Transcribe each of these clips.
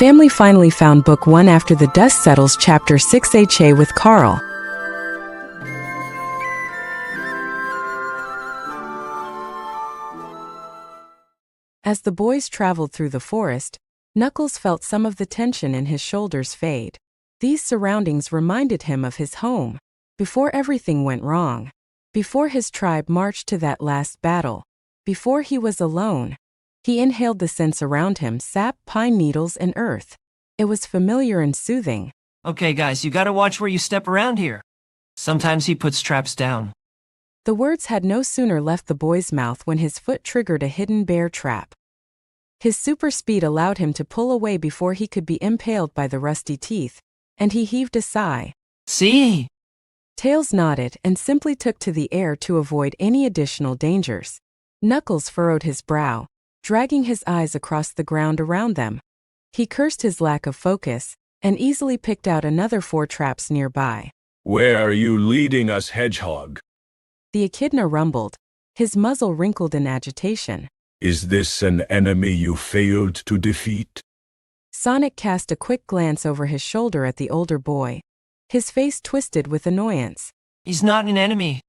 Family finally found Book 1 After the Dust Settles, Chapter 6, Chay with Carl. As the boys traveled through the forest, Knuckles felt some of the tension in his shoulders fade. These surroundings reminded him of his home, before everything went wrong, before his tribe marched to that last battle, before he was alone. He inhaled the scents around him: sap, pine needles, and earth. It was familiar and soothing. Okay guys, you gotta watch where you step around here. Sometimes he puts traps down. The words had no sooner left the boy's mouth when his foot triggered a hidden bear trap. His super speed allowed him to pull away before he could be impaled by the rusty teeth, and he heaved a sigh. See? Tails nodded and simply took to the air to avoid any additional dangers. Knuckles furrowed his brow, dragging his eyes across the ground around them. He cursed his lack of focus, and easily picked out another 4 traps nearby. "Where are you leading us, Hedgehog?" The echidna rumbled, his muzzle wrinkled in agitation. "Is this an enemy you failed to defeat?" Sonic cast a quick glance over his shoulder at the older boy. His face twisted with annoyance. He's not an enemy.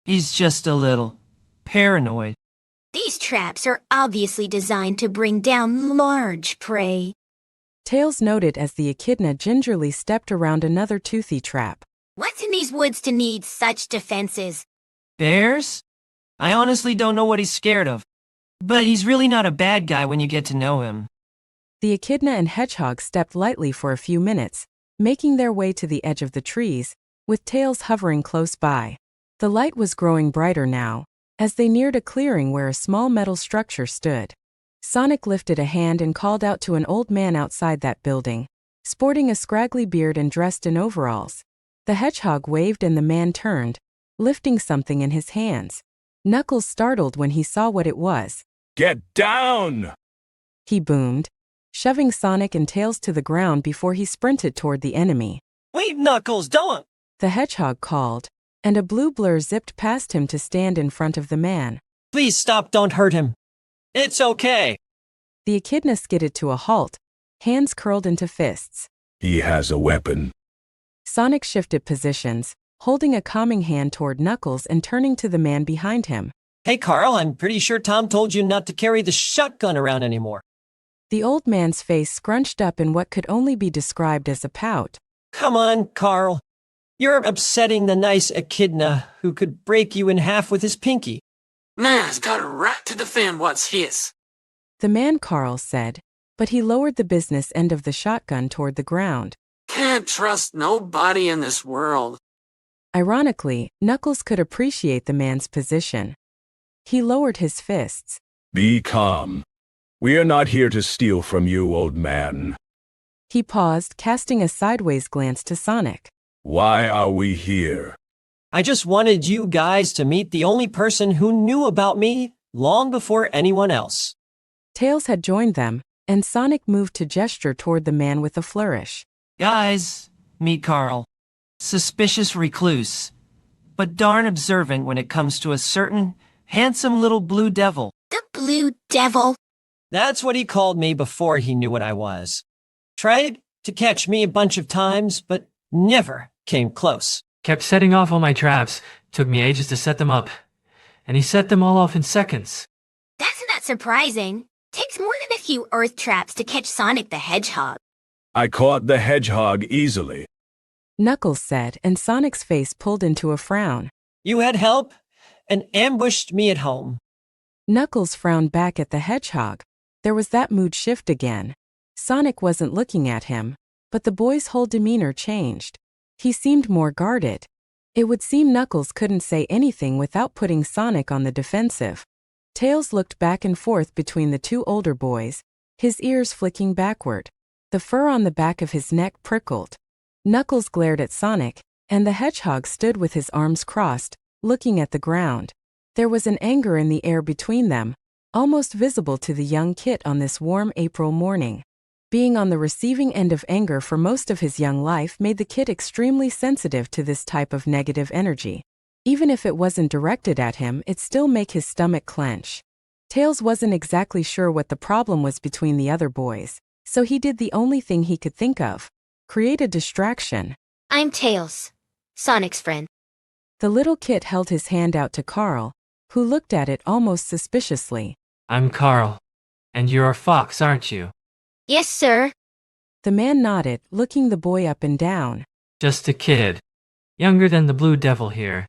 He's just a little paranoid. These traps are obviously designed to bring down large prey. Tails noted as the echidna gingerly stepped around another toothy trap. What's in these woods to need such defenses? Bears? I honestly don't know what he's scared of. But he's really not a bad guy when you get to know him. The echidna and hedgehog stepped lightly for a few minutes, making their way to the edge of the trees, with Tails hovering close by. The light was growing brighter now, as they neared a clearing where a small metal structure stood. Sonic lifted a hand and called out to an old man outside that building, sporting a scraggly beard and dressed in overalls. The hedgehog waved and the man turned, lifting something in his hands. Knuckles startled when he saw what it was. "Get down!" he boomed, shoving Sonic and Tails to the ground before he sprinted toward the enemy. Wait, Knuckles, don't! The hedgehog called, and a blue blur zipped past him to stand in front of the man. Please stop, don't hurt him. It's okay. The echidna skidded to a halt, hands curled into fists. "He has a weapon." Sonic shifted positions, holding a calming hand toward Knuckles and turning to the man behind him. Hey Carl, I'm pretty sure Tom told you not to carry the shotgun around anymore. The old man's face scrunched up in what could only be described as a pout. Come on, Carl. You're upsetting the nice echidna who could break you in half with his pinky. Man's got a right to defend what's his. The man, Carl said, but he lowered the business end of the shotgun toward the ground. Can't trust nobody in this world. Ironically, Knuckles could appreciate the man's position. He lowered his fists. "Be calm. We are not here to steal from you, old man." He paused, casting a sideways glance to Sonic. "Why are we here?" I just wanted you guys to meet the only person who knew about me long before anyone else. Tails had joined them, and Sonic moved to gesture toward the man with a flourish. Guys, meet Carl. Suspicious recluse, but darn observant when it comes to a certain handsome little blue devil. The Blue Devil? That's what he called me before he knew what I was. Tried to catch me a bunch of times, but never came close. Kept setting off all my traps. Took me ages to set them up. And he set them all off in seconds. That's not surprising. Takes more than a few earth traps to catch Sonic the Hedgehog. "I caught the hedgehog easily." Knuckles said, and Sonic's face pulled into a frown. You had help and ambushed me at home. Knuckles frowned back at the hedgehog. There was that mood shift again. Sonic wasn't looking at him, but the boy's whole demeanor changed. He seemed more guarded. It would seem Knuckles couldn't say anything without putting Sonic on the defensive. Tails looked back and forth between the 2 older boys, his ears flicking backward. The fur on the back of his neck prickled. Knuckles glared at Sonic, and the hedgehog stood with his arms crossed, looking at the ground. There was an anger in the air between them, almost visible to the young kit on this warm April morning. Being on the receiving end of anger for most of his young life made the kid extremely sensitive to this type of negative energy. Even if it wasn't directed at him, it'd still make his stomach clench. Tails wasn't exactly sure what the problem was between the other boys. So he did the only thing he could think of: create a distraction. I'm Tails, Sonic's friend. The little kit held his hand out to Carl, who looked at it almost suspiciously. I'm Carl. And you're a fox, aren't you? Yes, sir. The man nodded, looking the boy up and down. Just a kid. Younger than the Blue Devil here.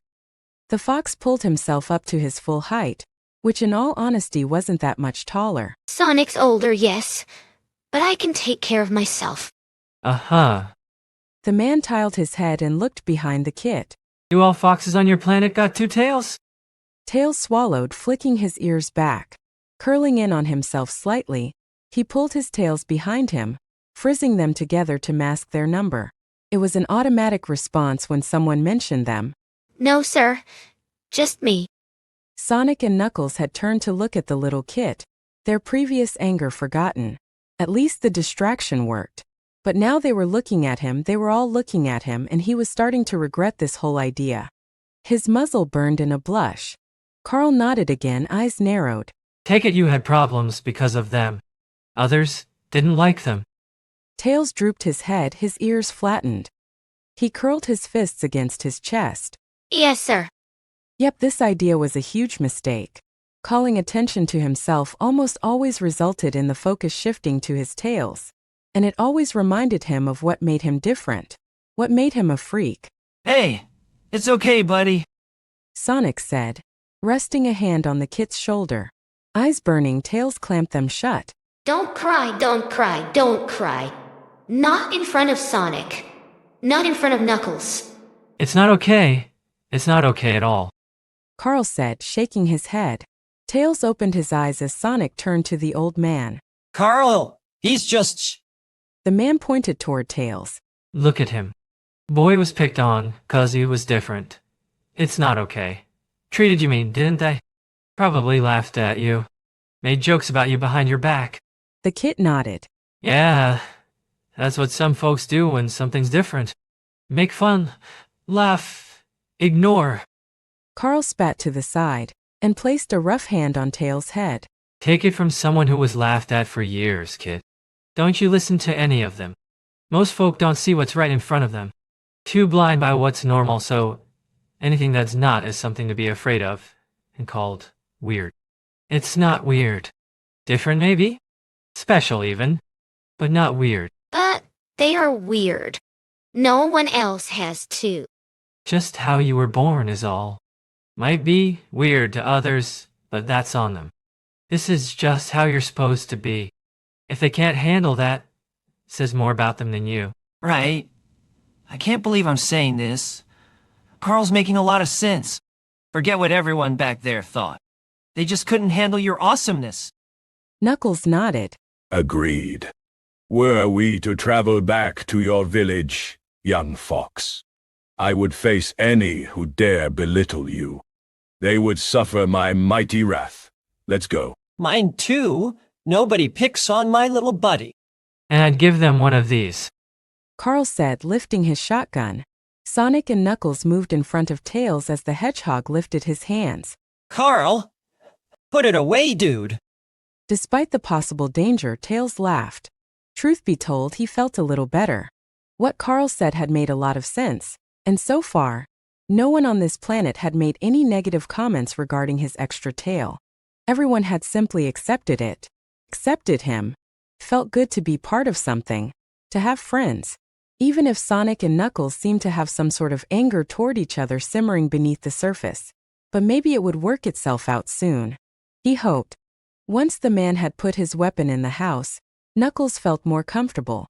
The fox pulled himself up to his full height, which in all honesty wasn't that much taller. Sonic's older, yes, but I can take care of myself. Uh-huh. The man tiled his head and looked behind the kit. Do all foxes on your planet got two tails? Tails swallowed, flicking his ears back. Curling in on himself slightly, he pulled his tails behind him, frizzing them together to mask their number. It was an automatic response when someone mentioned them. No, sir. Just me. Sonic and Knuckles had turned to look at the little kit, their previous anger forgotten. At least the distraction worked. But now they were looking at him, they were all looking at him, and he was starting to regret this whole idea. His muzzle burned in a blush. Carl nodded again, eyes narrowed. Take it you had problems because of them. Others didn't like them. Tails drooped his head, his ears flattened. He curled his fists against his chest. Yes, sir. Yep, this idea was a huge mistake. Calling attention to himself almost always resulted in the focus shifting to his tails. And it always reminded him of what made him different. What made him a freak. Hey, it's okay, buddy. Sonic said, resting a hand on the kit's shoulder. Eyes burning, Tails clamped them shut. Don't cry, don't cry, don't cry. Not in front of Sonic. Not in front of Knuckles. It's not okay. It's not okay at all. Carl said, shaking his head. Tails opened his eyes as Sonic turned to the old man. Carl, he's just... The man pointed toward Tails. Look at him. Boy was picked on 'cause he was different. It's not okay. Treated you mean, didn't they? Probably laughed at you. Made jokes about you behind your back. The kid nodded. Yeah, that's what some folks do when something's different. Make fun, laugh, ignore. Carl spat to the side and placed a rough hand on Tails' head. Take it from someone who was laughed at for years, kid. Don't you listen to any of them. Most folk don't see what's right in front of them. Too blind by what's normal, so anything that's not is something to be afraid of and called weird. It's not weird. Different maybe? Special even. But not weird. But they are weird. No one else has to. Just how you were born is all. Might be weird to others, but that's on them. This is just how you're supposed to be. If they can't handle that, it says more about them than you. Right. I can't believe I'm saying this. Carl's making a lot of sense. Forget what everyone back there thought. They just couldn't handle your awesomeness. Knuckles nodded. Agreed. Were we to travel back to your village, young fox, I would face any who dare belittle you. They would suffer my mighty wrath. Let's go. Mine too. Nobody picks on my little buddy. And I'd give them one of these. Carl said, lifting his shotgun. Sonic and Knuckles moved in front of Tails as the hedgehog lifted his hands. Carl, put it away, dude. Despite the possible danger, Tails laughed. Truth be told, he felt a little better. What Carl said had made a lot of sense, and so far, no one on this planet had made any negative comments regarding his extra tail. Everyone had simply accepted it. Accepted him. Felt good to be part of something. To have friends. Even if Sonic and Knuckles seemed to have some sort of anger toward each other simmering beneath the surface. But maybe it would work itself out soon. He hoped. Once the man had put his weapon in the house, Knuckles felt more comfortable.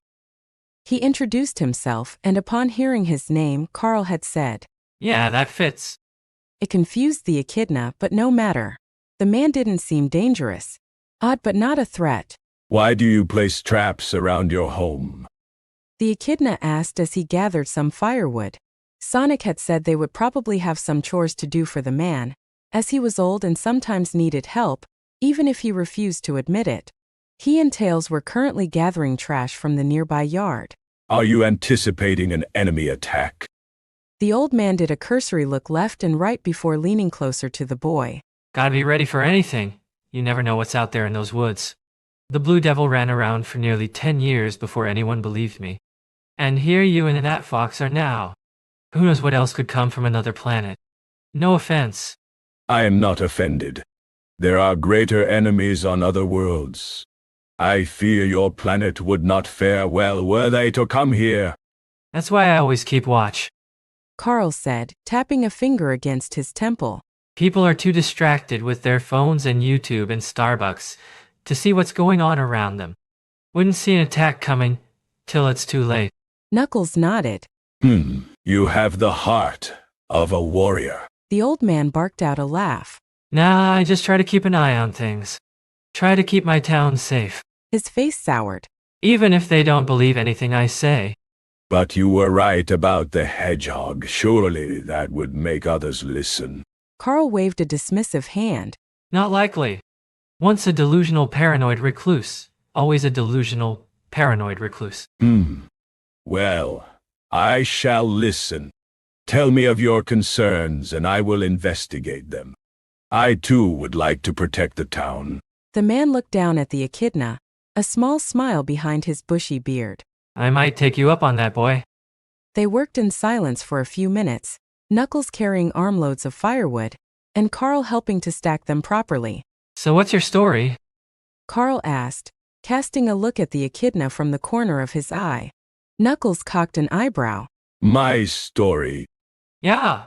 He introduced himself, and upon hearing his name, Carl had said, Yeah, that fits. It confused the echidna, but no matter. The man didn't seem dangerous. Odd but not a threat. Why do you place traps around your home? The echidna asked as he gathered some firewood. Sonic had said they would probably have some chores to do for the man, as he was old and sometimes needed help, even if he refused to admit it. He and Tails were currently gathering trash from the nearby yard. Are you anticipating an enemy attack? The old man did a cursory look left and right before leaning closer to the boy. Gotta be ready for anything. You never know what's out there in those woods. The Blue Devil ran around for nearly 10 years before anyone believed me. And here you and that fox are now. Who knows what else could come from another planet? No offense. I am not offended. There are greater enemies on other worlds. I fear your planet would not fare well were they to come here. That's why I always keep watch. Carl said, tapping a finger against his temple. People are too distracted with their phones and YouTube and Starbucks to see what's going on around them. Wouldn't see an attack coming till it's too late. Knuckles nodded. You have the heart of a warrior. The old man barked out a laugh. Nah, I just try to keep an eye on things. Try to keep my town safe. His face soured. Even if they don't believe anything I say. But you were right about the hedgehog. Surely that would make others listen. Carl waved a dismissive hand. Not likely. Once a delusional paranoid recluse, always a delusional paranoid recluse. Well, I shall listen. Tell me of your concerns and I will investigate them. I too would like to protect the town. The man looked down at the echidna, a small smile behind his bushy beard. I might take you up on that, boy. They worked in silence for a few minutes, Knuckles carrying armloads of firewood, and Carl helping to stack them properly. So what's your story? Carl asked, casting a look at the echidna from the corner of his eye. Knuckles cocked an eyebrow. My story. Yeah.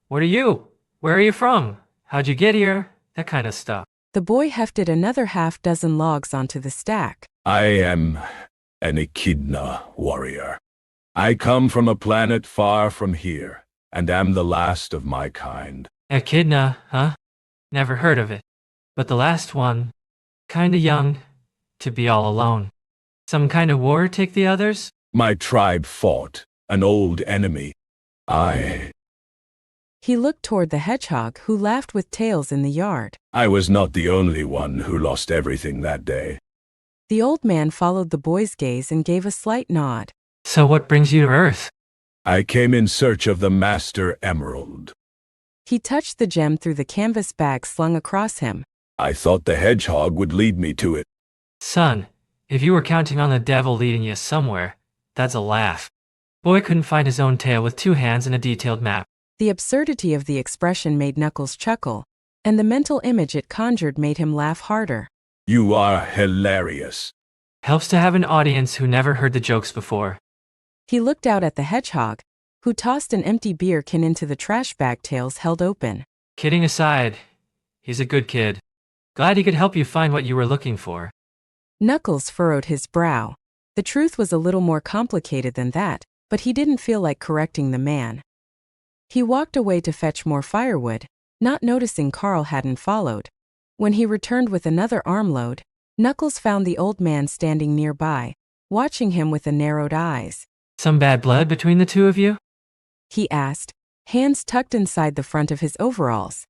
What are you? Where are you from? How'd you get here? That kind of stuff. The boy hefted another half-dozen logs onto the stack. I am an echidna warrior. I come from a planet far from here, and am the last of my kind. Echidna, huh? Never heard of it. But the last one, kinda young, to be all alone. Some kind of war take the others? My tribe fought an old enemy. He looked toward the hedgehog who laughed with tails in the yard. I was not the only one who lost everything that day. The old man followed the boy's gaze and gave a slight nod. So what brings you to Earth? I came in search of the Master Emerald. He touched the gem through the canvas bag slung across him. I thought the hedgehog would lead me to it. Son, if you were counting on the devil leading you somewhere, that's a laugh. Boy couldn't find his own tail with 2 hands and a detailed map. The absurdity of the expression made Knuckles chuckle, and the mental image it conjured made him laugh harder. You are hilarious. Helps to have an audience who never heard the jokes before. He looked out at the hedgehog, who tossed an empty beer can into the trash bag tails held open. Kidding aside, he's a good kid. Glad he could help you find what you were looking for. Knuckles furrowed his brow. The truth was a little more complicated than that, but he didn't feel like correcting the man. He walked away to fetch more firewood, not noticing Carl hadn't followed. When he returned with another armload, Knuckles found the old man standing nearby, watching him with narrowed eyes. Some bad blood between the two of you? He asked, hands tucked inside the front of his overalls.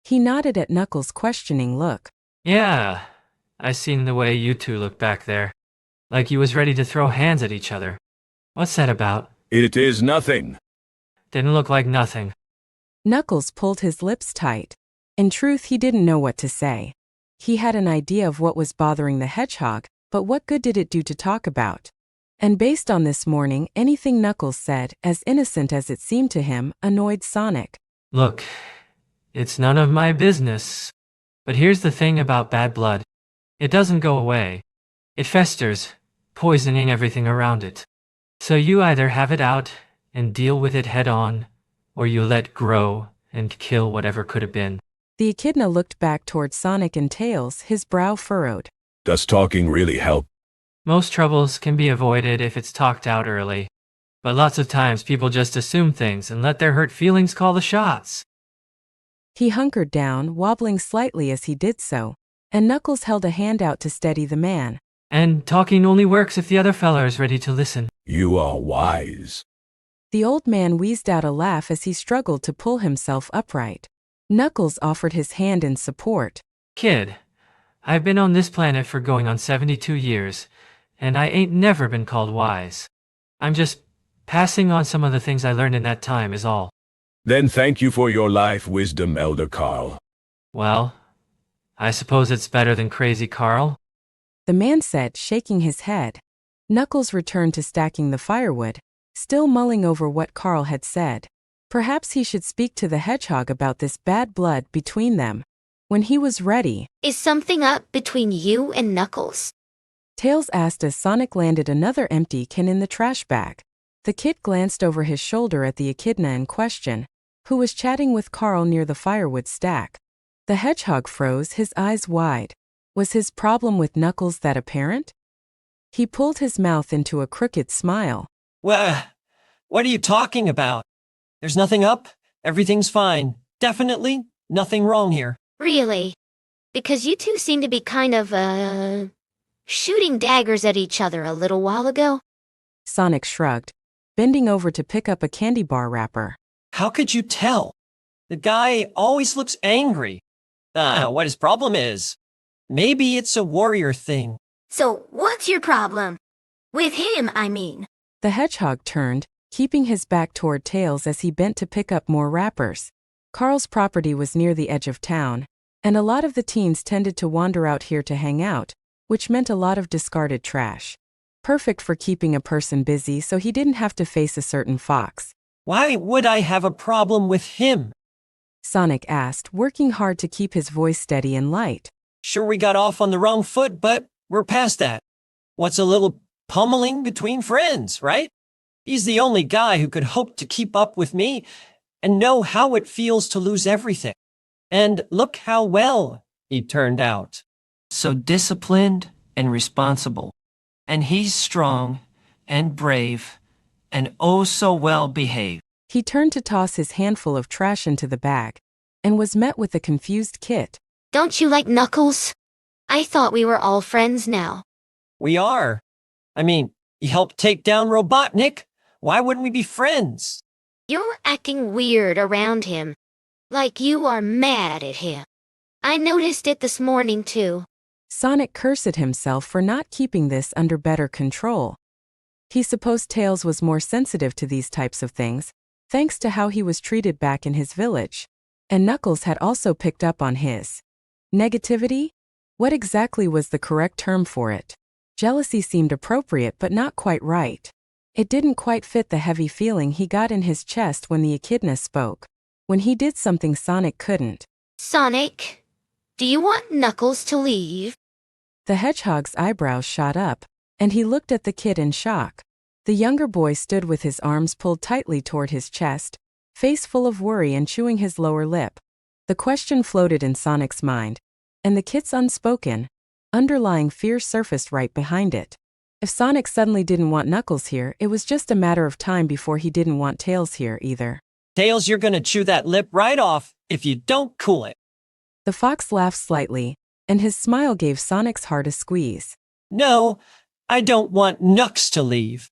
He nodded at Knuckles' questioning look. Yeah, I seen the way you two looked back there. Like you was ready to throw hands at each other. What's that about? It is nothing. Didn't look like nothing. Knuckles pulled his lips tight. In truth, he didn't know what to say. He had an idea of what was bothering the hedgehog, but what good did it do to talk about? And based on this morning, anything Knuckles said, as innocent as it seemed to him, annoyed Sonic. Look, it's none of my business. But here's the thing about bad blood. It doesn't go away. It festers, poisoning everything around it. So you either have it out and deal with it head on, or you let grow and kill whatever could have been. The echidna looked back toward Sonic and Tails, his brow furrowed. Does talking really help? Most troubles can be avoided if it's talked out early. But lots of times people just assume things and let their hurt feelings call the shots. He hunkered down, wobbling slightly as he did so, and Knuckles held a hand out to steady the man. And talking only works if the other fella is ready to listen. You are wise. The old man wheezed out a laugh as he struggled to pull himself upright. Knuckles offered his hand in support. Kid, I've been on this planet for going on 72 years, and I ain't never been called wise. I'm just passing on some of the things I learned in that time is all. Then thank you for your life wisdom, Elder Carl. Well, I suppose it's better than Crazy Carl. the man said, shaking his head. Knuckles returned to stacking the firewood, still mulling over what Carl had said. Perhaps he should speak to the hedgehog about this bad blood between them. When he was ready, Is something up between you and Knuckles? Tails asked as Sonic landed another empty can in the trash bag. The kid glanced over his shoulder at the echidna in question, who was chatting with Carl near the firewood stack. The hedgehog froze, his eyes wide. Was his problem with Knuckles that apparent? He pulled his mouth into a crooked smile. Well, what are you talking about? There's nothing up. Everything's fine. Definitely nothing wrong here. Really? Because you two seem to be kind of, shooting daggers at each other a little while ago. Sonic shrugged, bending over to pick up a candy bar wrapper. How could you tell? The guy always looks angry. What his problem is. Maybe it's a warrior thing. So, what's your problem? With him, I mean. The hedgehog turned, keeping his back toward Tails as he bent to pick up more wrappers. Carl's property was near the edge of town, and a lot of the teens tended to wander out here to hang out, which meant a lot of discarded trash. Perfect for keeping a person busy so he didn't have to face a certain fox. Why would I have a problem with him? Sonic asked, working hard to keep his voice steady and light. Sure, we got off on the wrong foot, but we're past that. What's a little pummeling between friends, right? He's the only guy who could hope to keep up with me and know how it feels to lose everything. And look how well he turned out. So disciplined and responsible. And he's strong and brave and oh so well behaved. He turned to toss his handful of trash into the bag, and was met with a confused Kit. Don't you like Knuckles? I thought we were all friends now. We are. I mean, he helped take down Robotnik. Why wouldn't we be friends? You're acting weird around him. Like you are mad at him. I noticed it this morning too. Sonic cursed himself for not keeping this under better control. He supposed Tails was more sensitive to these types of things, thanks to how he was treated back in his village. And Knuckles had also picked up on his negativity? What exactly was the correct term for it? Jealousy seemed appropriate but not quite right. It didn't quite fit the heavy feeling he got in his chest when the echidna spoke. When he did something Sonic couldn't. Sonic, do you want Knuckles to leave? The hedgehog's eyebrows shot up, and he looked at the kid in shock. The younger boy stood with his arms pulled tightly toward his chest, face full of worry and chewing his lower lip. The question floated in Sonic's mind, and the kid's unspoken, underlying fear surfaced right behind it. If Sonic suddenly didn't want Knuckles here, it was just a matter of time before he didn't want Tails here either. Tails, you're gonna chew that lip right off if you don't cool it. The fox laughed slightly, and his smile gave Sonic's heart a squeeze. No, I don't want Nux to leave.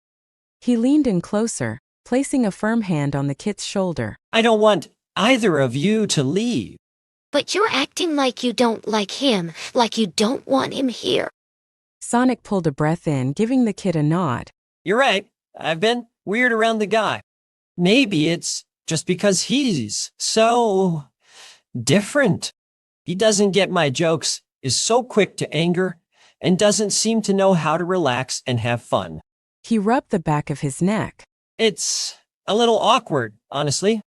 He leaned in closer, placing a firm hand on the kit's shoulder. I don't want either of you to leave. But you're acting like you don't like him, like you don't want him here. Sonic pulled a breath in, giving the kid a nod. You're right. I've been weird around the guy. Maybe it's just because he's so different. He doesn't get my jokes, is so quick to anger, and doesn't seem to know how to relax and have fun. He rubbed the back of his neck. It's a little awkward, honestly.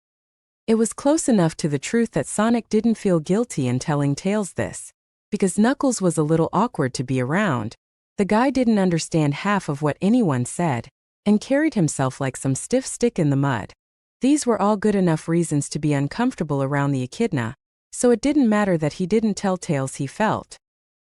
It was close enough to the truth that Sonic didn't feel guilty in telling Tails this, because Knuckles was a little awkward to be around. The guy didn't understand half of what anyone said, and carried himself like some stiff stick in the mud. These were all good enough reasons to be uncomfortable around the echidna, so it didn't matter that he didn't tell Tails he felt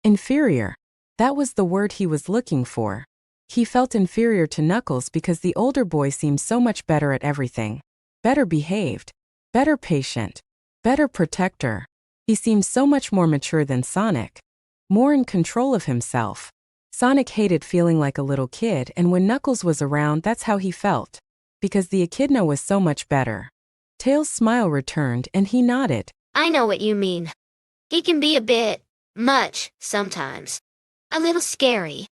inferior. That was the word he was looking for. He felt inferior to Knuckles because the older boy seemed so much better at everything. Better behaved. Better patient. Better protector. He seemed so much more mature than Sonic. More in control of himself. Sonic hated feeling like a little kid, and when Knuckles was around, that's how he felt. Because the echidna was so much better. Tails' smile returned, and he nodded. I know what you mean. He can be a bit much sometimes. A little scary.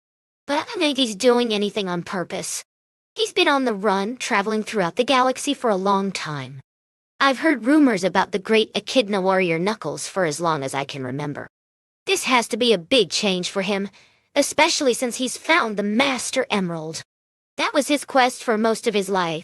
But I don't think he's doing anything on purpose. He's been on the run, traveling throughout the galaxy for a long time. I've heard rumors about the great echidna warrior Knuckles for as long as I can remember. This has to be a big change for him. especially since he's found the Master Emerald. That was his quest for most of his life.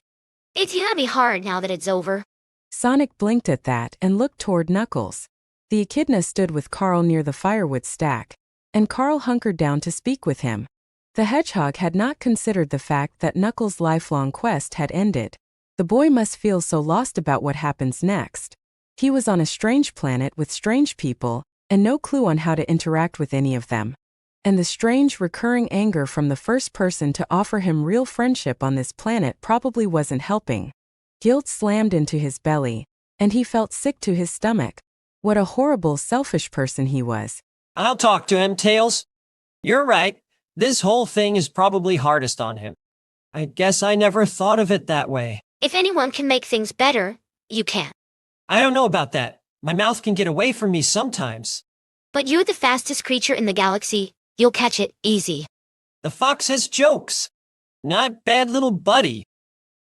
It's gonna be hard now that it's over. Sonic blinked at that and looked toward Knuckles. The echidna stood with Carl near the firewood stack, and Carl hunkered down to speak with him. The hedgehog had not considered the fact that Knuckles' lifelong quest had ended. The boy must feel so lost about what happens next. He was on a strange planet with strange people, and no clue on how to interact with any of them. And the strange recurring anger from the first person to offer him real friendship on this planet probably wasn't helping. Guilt slammed into his belly, and he felt sick to his stomach. What a horrible, selfish person he was. I'll talk to him, Tails. You're right. This whole thing is probably hardest on him. I guess I never thought of it that way. If anyone can make things better, you can. I don't know about that. My mouth can get away from me sometimes. But you're the fastest creature in the galaxy. You'll catch it easy. The fox has jokes. Not bad, little buddy.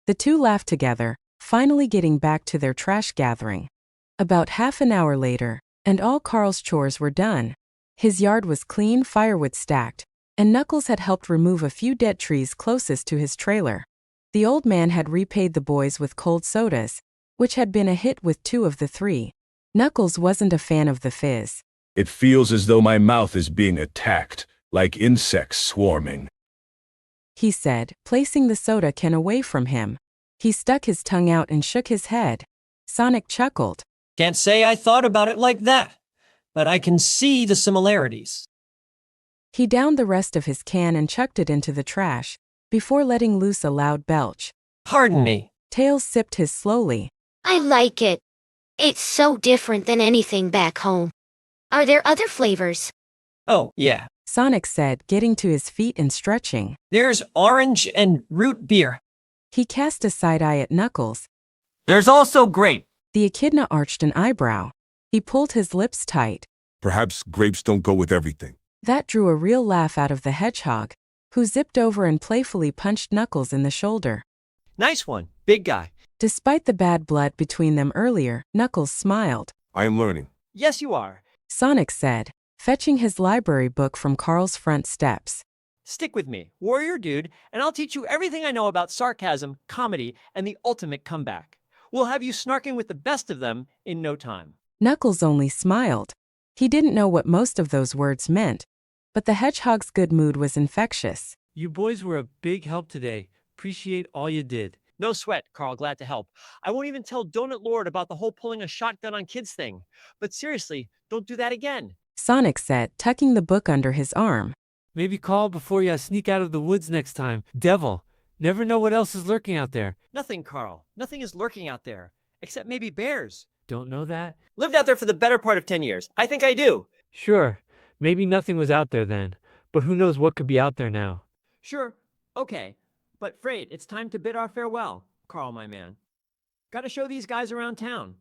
The two laughed together, finally getting back to their trash gathering. About half an hour later, and all Carl's chores were done. His yard was clean, firewood stacked, and Knuckles had helped remove a few dead trees closest to his trailer. The old man had repaid the boys with cold sodas, which had been a hit with 2 of the 3. Knuckles wasn't a fan of the fizz. It feels as though my mouth is being attacked, like insects swarming. He said, placing the soda can away from him. He stuck his tongue out and shook his head. Sonic chuckled. Can't say I thought about it like that, but I can see the similarities. He downed the rest of his can and chucked it into the trash, before letting loose a loud belch. Pardon me. Tails sipped his slowly. I like it. It's so different than anything back home. Are there other flavors? Oh, yeah. Sonic said, getting to his feet and stretching. There's orange and root beer. He cast a side eye at Knuckles. There's also grape. The echidna arched an eyebrow. He pulled his lips tight. Perhaps grapes don't go with everything. That drew a real laugh out of the hedgehog, who zipped over and playfully punched Knuckles in the shoulder. Nice one, big guy. Despite the bad blood between them earlier, Knuckles smiled. I am learning. Yes, you are. Sonic said, fetching his library book from Carl's front steps. Stick with me, warrior dude, and I'll teach you everything I know about sarcasm, comedy, and the ultimate comeback. We'll have you snarking with the best of them in no time. Knuckles only smiled. He didn't know what most of those words meant, but the hedgehog's good mood was infectious. You boys were a big help today. Appreciate all you did. No sweat, Carl, glad to help. I won't even tell Donut Lord about the whole pulling a shotgun on kids thing. But seriously, don't do that again. Sonic said, tucking the book under his arm. Maybe call before you sneak out of the woods next time. Devil, never know what else is lurking out there. Nothing, Carl. Nothing is lurking out there. Except maybe bears. Don't know that? Lived out there for the better part of 10 years. I think I do. Sure, maybe nothing was out there then. But who knows what could be out there now. Sure. Okay. But Freight, it's time to bid our farewell, Carl, my man. Gotta show these guys around town.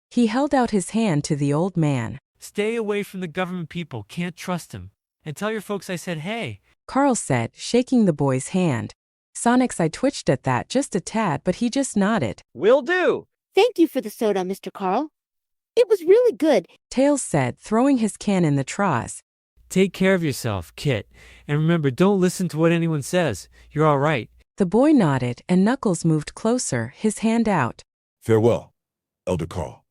He held out his hand to the old man. Stay away from the government people, can't trust them. And tell your folks I said hey. Carl said, shaking the boy's hand. Sonic's eye twitched at that just a tad, but he just nodded. Will do. Thank you for the soda, Mr. Carl. It was really good. Tails said, throwing his can in the troughs. Take care of yourself, Kit. And remember, don't listen to what anyone says. You're all right. The boy nodded, and Knuckles moved closer, his hand out. Farewell, Elder Carl.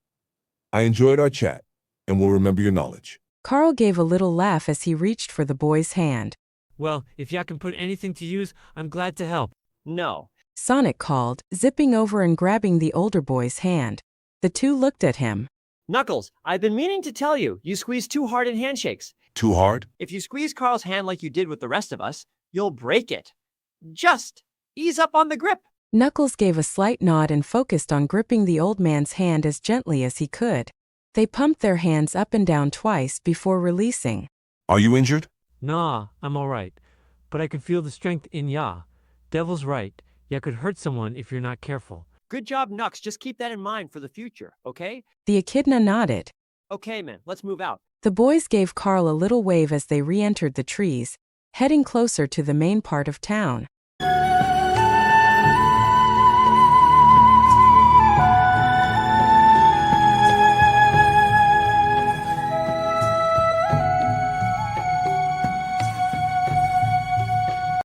I enjoyed our chat, and will remember your knowledge. Carl gave a little laugh as he reached for the boy's hand. Well, if ya can put anything to use, I'm glad to help. No. Sonic called, zipping over and grabbing the older boy's hand. The two looked at him. Knuckles, I've been meaning to tell you, you squeeze too hard in handshakes. Too hard? If you squeeze Carl's hand like you did with the rest of us, you'll break it. Just ease up on the grip. Knuckles gave a slight nod and focused on gripping the old man's hand as gently as he could. They pumped their hands up and down twice before releasing. Are you injured? Nah, I'm all right. But I can feel the strength in ya. Devil's right. Ya could hurt someone if you're not careful. Good job, Nux. Just keep that in mind for the future, okay? The echidna nodded. Okay, man, let's move out. The boys gave Carl a little wave as they re-entered the trees, heading closer to the main part of town.